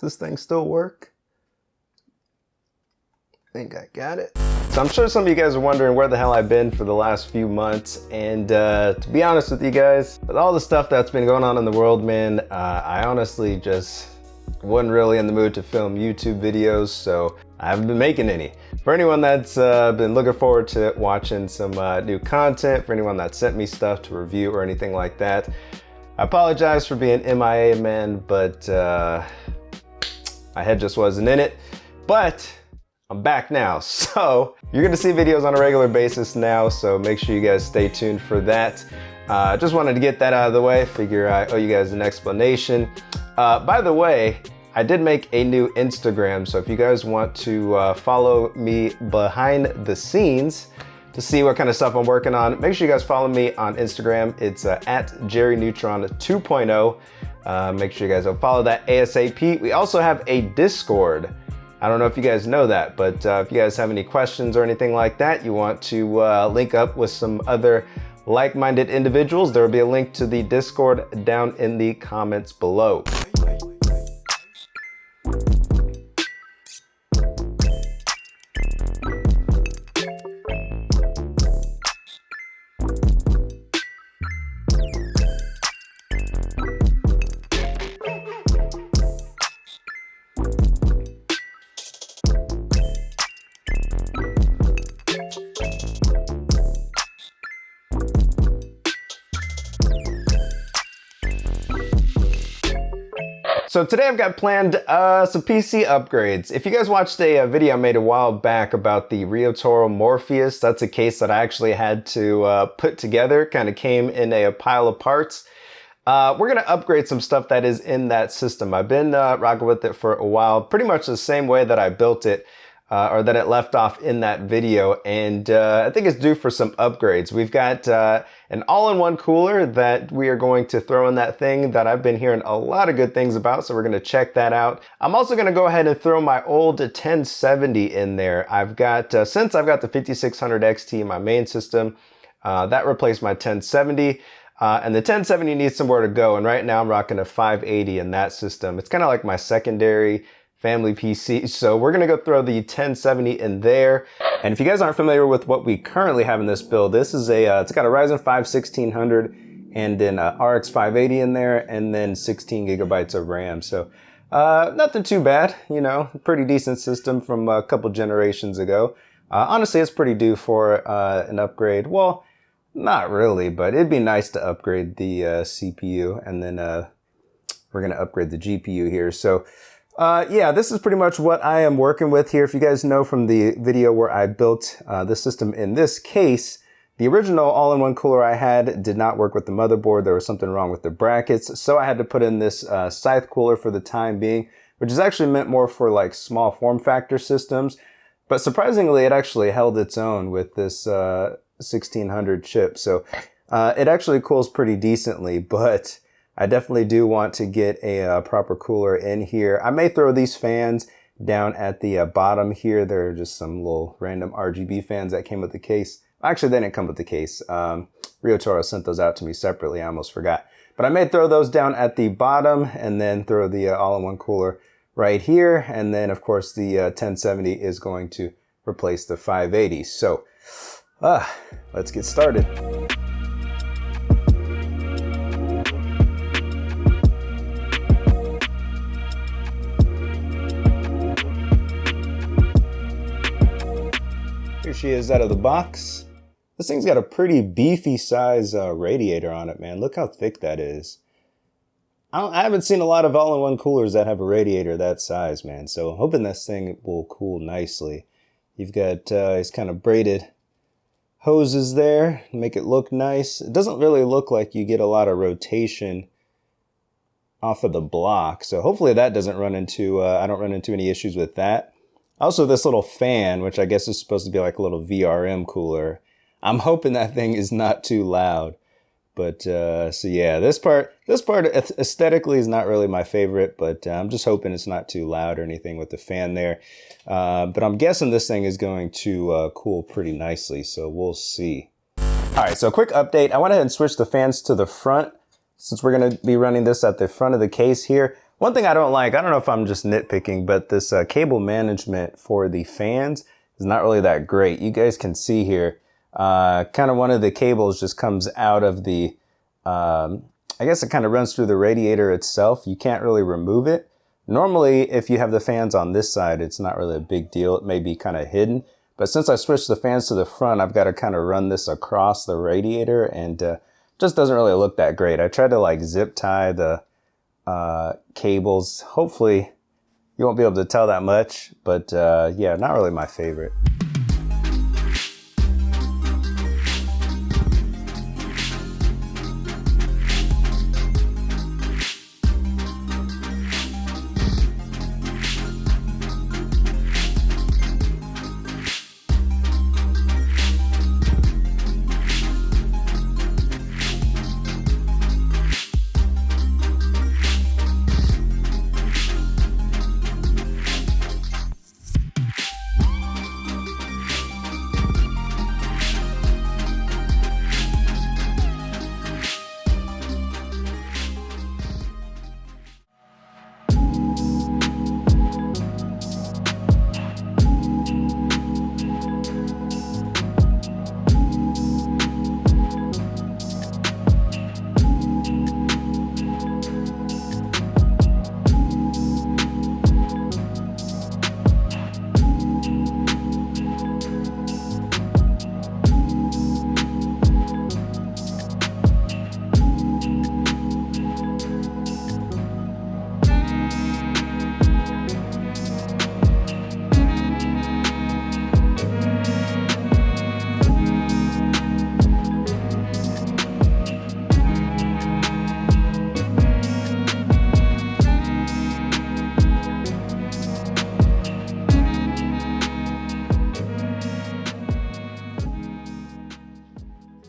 this thing still work? I think I got it. So I'm sure some of you guys are wondering where the hell I've been for the last few months. And to be honest with you guys, with all the stuff that's been going on in the world, man, I honestly just wasn't really in the mood to film YouTube videos, so I haven't been making any. For anyone that's been looking forward to watching some new content, for anyone that sent me stuff to review or anything like that, I apologize for being MIA, man, but my head just wasn't in it. But I'm back now, so you're gonna see videos on a regular basis now, so make sure you guys stay tuned for that. Just wanted to get that out of the way. Figure I owe you guys an explanation. By the way, I did make a new Instagram, so if you guys want to follow me behind the scenes to see what kind of stuff I'm working on, make sure you guys follow me on Instagram. It's at JerryNeutron 2.0. Make sure you guys go follow that ASAP. We also have a Discord. I don't know if you guys know that, but if you guys have any questions or anything like that, you want to link up with some other like-minded individuals, there will be a link to the Discord down in the comments below. So today I've got planned some PC upgrades. If you guys watched a video I made a while back about the Rio Toro Morpheus, that's a case that I actually had to put together, kind of came in a pile of parts. We're gonna upgrade some stuff that is in that system. I've been rocking with it for a while, pretty much the same way that I built it, or that it left off in that video, and I think it's due for some upgrades. We've got an all-in-one cooler that we are going to throw in that thing that I've been hearing a lot of good things about, so we're going to check that out. I'm also going to go ahead and throw my old 1070 in there. I've got, since I've got the 5600 XT in my main system, that replaced my 1070. And the 1070 needs somewhere to go, and right now I'm rocking a 580 in that system. It's kind of like my secondary family PC, so we're gonna go throw the 1070 in there. And if you guys aren't familiar with what we currently have in this build, this is a, it's got a Ryzen 5 1600 and then RX 580 in there, and then 16 gigabytes of RAM. So nothing too bad, you know, pretty decent system from a couple generations ago. Honestly, it's pretty due for an upgrade. Well, not really, but it'd be nice to upgrade the CPU, and then we're gonna upgrade the GPU here. So yeah, this is pretty much what I am working with here. If you guys know from the video where I built the system in this case, the original all-in-one cooler I had did not work with the motherboard. There was something wrong with the brackets, so I had to put in this scythe cooler for the time being, which is actually meant more for like small form factor systems. But surprisingly, it actually held its own with this 1600 chip. So it actually cools pretty decently, but I definitely do want to get a proper cooler in here. I may throw these fans down at the bottom here. They're just some little random RGB fans that came with the case. Actually, they didn't come with the case. Rio Toro sent those out to me separately. I almost forgot. But I may throw those down at the bottom and then throw the all-in-one cooler right here. And then, of course, the 1070 is going to replace the 580. So let's get started. Here she is out of the box. This thing's got a pretty beefy size radiator on it, man. Look how thick that is. I haven't seen a lot of all-in-one coolers that have a radiator that size, man. So I'm hoping this thing will cool nicely. You've got these kind of braided hoses there to make it look nice. It doesn't really look like you get a lot of rotation off of the block. So hopefully that doesn't run into, I don't run into any issues with that. Also, this little fan, which I guess is supposed to be like a little VRM cooler. I'm hoping that thing is not too loud. But, so yeah, this part aesthetically is not really my favorite, but I'm just hoping it's not too loud or anything with the fan there. But I'm guessing this thing is going to cool pretty nicely, so we'll see. All right, so a quick update. I went ahead and switched the fans to the front since we're going to be running this at the front of the case here. One thing I don't like, I don't know if I'm just nitpicking, but this cable management for the fans is not really that great. You guys can see here, kind of one of the cables just comes out of the, I guess it kind of runs through the radiator itself. You can't really remove it. Normally, if you have the fans on this side, it's not really a big deal. It may be kind of hidden. But since I switched the fans to the front, I've got to kind of run this across the radiator, and just doesn't really look that great. I tried to like zip tie the cables. Hopefully you won't be able to tell that much, but yeah, not really my favorite.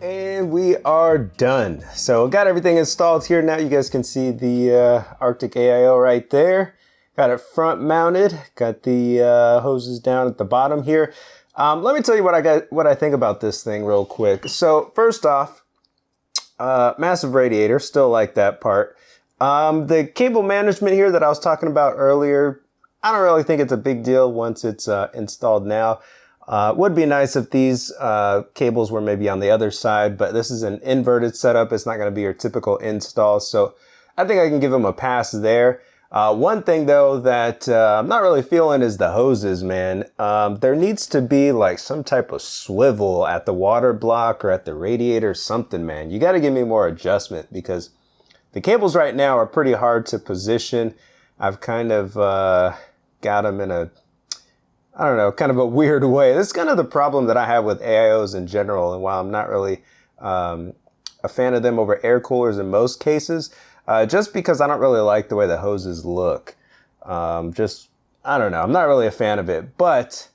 And we are done. So got everything installed here. Now you guys can see the Arctic AIO right there. Got it front mounted. Got the hoses down at the bottom here. Let me tell you what I think about this thing real quick. So first off, massive radiator, still like that part. The cable management here that I was talking about earlier, I don't really think it's a big deal once it's installed now. Would be nice if these cables were maybe on the other side, but this is an inverted setup. It's not going to be your typical install, so I think I can give them a pass there. One thing though that I'm not really feeling is the hoses, man. There needs to be like some type of swivel at the water block or at the radiator, something, man. You got to give me more adjustment because the cables right now are pretty hard to position. I've kind of got them in a, I don't know, kind of a weird way. This is kind of the problem that I have with AIOs in general. And while I'm not really a fan of them over air coolers in most cases, just because I don't really like the way the hoses look. I don't know. I'm not really a fan of it. But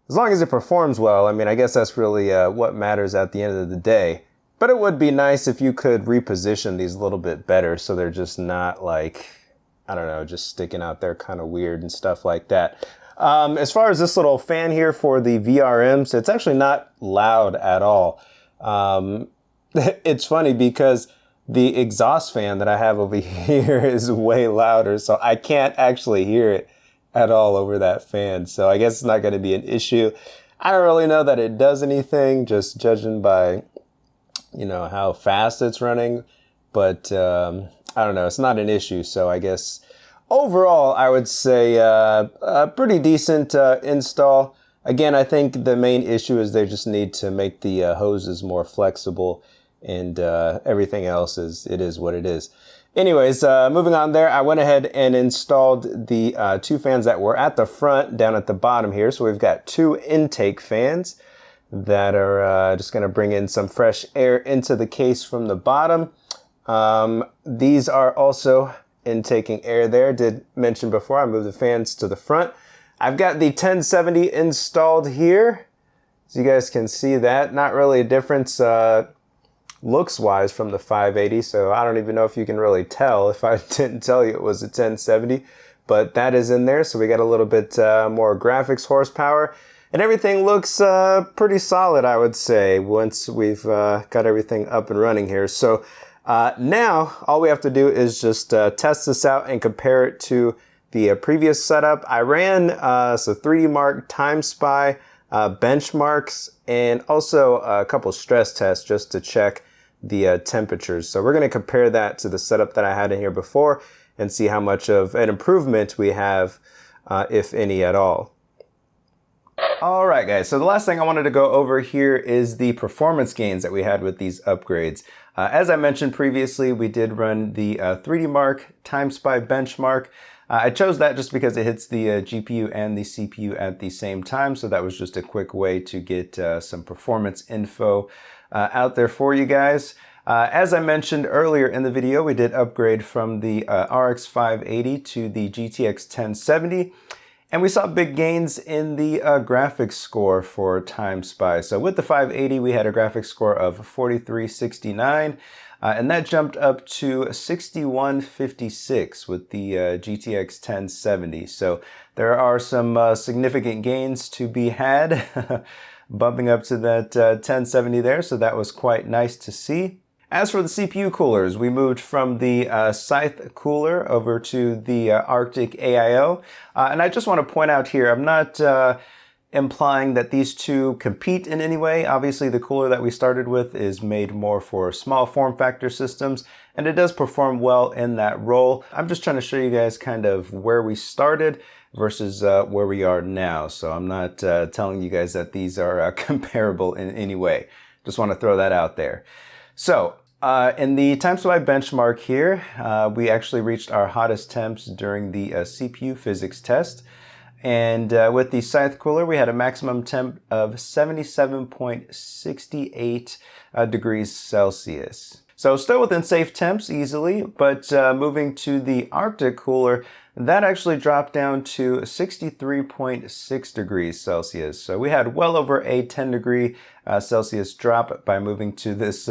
as long as it performs well, I mean, I guess that's really what matters at the end of the day. But it would be nice if you could reposition these a little bit better so they're just not like, I don't know, just sticking out there kind of weird and stuff like that. As far as this little fan here for the VRMs, it's actually not loud at all. It's funny because the exhaust fan that I have over here is way louder, so I can't actually hear it at all over that fan. So I guess it's not going to be an issue. I don't really know that it does anything, just judging by, you know, how fast it's running. But I don't know, it's not an issue, so I guess overall, I would say a pretty decent install. Again, I think the main issue is they just need to make the hoses more flexible, and everything else it is what it is. Anyways, moving on there, I went ahead and installed the two fans that were at the front down at the bottom here. So we've got two intake fans that are just going to bring in some fresh air into the case from the bottom. These are also intaking air there. Did mention before I moved the fans to the front. I've got the 1070 installed here, so you guys can see that. Not really a difference looks wise from the 580, so I don't even know if you can really tell if I didn't tell you it was a 1070, but that is in there. So we got a little bit more graphics horsepower, and everything looks pretty solid, I would say, once we've got everything up and running here. So Now, all we have to do is just test this out and compare it to the previous setup. I ran 3D Mark, Time Spy, benchmarks, and also a couple stress tests just to check the temperatures. So we're going to compare that to the setup that I had in here before and see how much of an improvement we have, if any at all. All right, guys, so the last thing I wanted to go over here is the performance gains that we had with these upgrades. As I mentioned previously, we did run the 3D Mark Time Spy benchmark. I chose that just because it hits the GPU and the CPU at the same time, so that was just a quick way to get some performance info out there for you guys. As I mentioned earlier in the video, we did upgrade from the RX 580 to the GTX 1070. And we saw big gains in the graphics score for Time Spy. So with the 580, we had a graphics score of 4369, and that jumped up to 6156 with the GTX 1070. So there are some significant gains to be had, bumping up to that 1070 there. So that was quite nice to see. As for the CPU coolers, we moved from the Scythe cooler over to the Arctic AIO. And I just want to point out here, I'm not implying that these two compete in any way. Obviously, the cooler that we started with is made more for small form factor systems, and it does perform well in that role. I'm just trying to show you guys kind of where we started versus where we are now. So I'm not telling you guys that these are comparable in any way. Just want to throw that out there. So, in the Time Spy benchmark here, we actually reached our hottest temps during the CPU physics test. And with the Scythe cooler, we had a maximum temp of 77.68 degrees Celsius. So still within safe temps easily, but moving to the Arctic cooler, that actually dropped down to 63.6 degrees Celsius. So we had well over a 10 degree Celsius drop by moving to this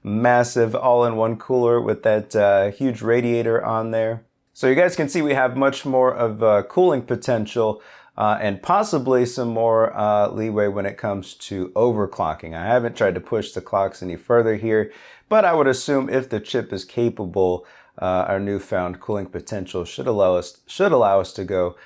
massive all-in-one cooler with that huge radiator on there. So you guys can see we have much more of cooling potential and possibly some more leeway when it comes to overclocking. I haven't tried to push the clocks any further here, but I would assume if the chip is capable, our newfound cooling potential should allow us to go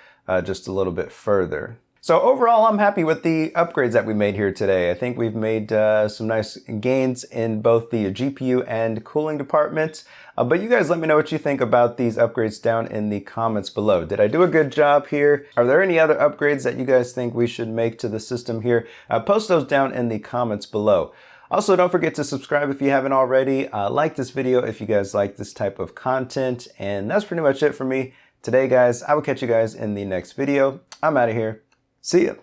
just a little bit further. So overall, I'm happy with the upgrades that we made here today. I think we've made some nice gains in both the GPU and cooling departments. But you guys let me know what you think about these upgrades down in the comments below. Did I do a good job here? Are there any other upgrades that you guys think we should make to the system here? Post those down in the comments below. Also, don't forget to subscribe if you haven't already. Like this video if you guys like this type of content. And that's pretty much it for me today, guys. I will catch you guys in the next video. I'm out of here. See ya.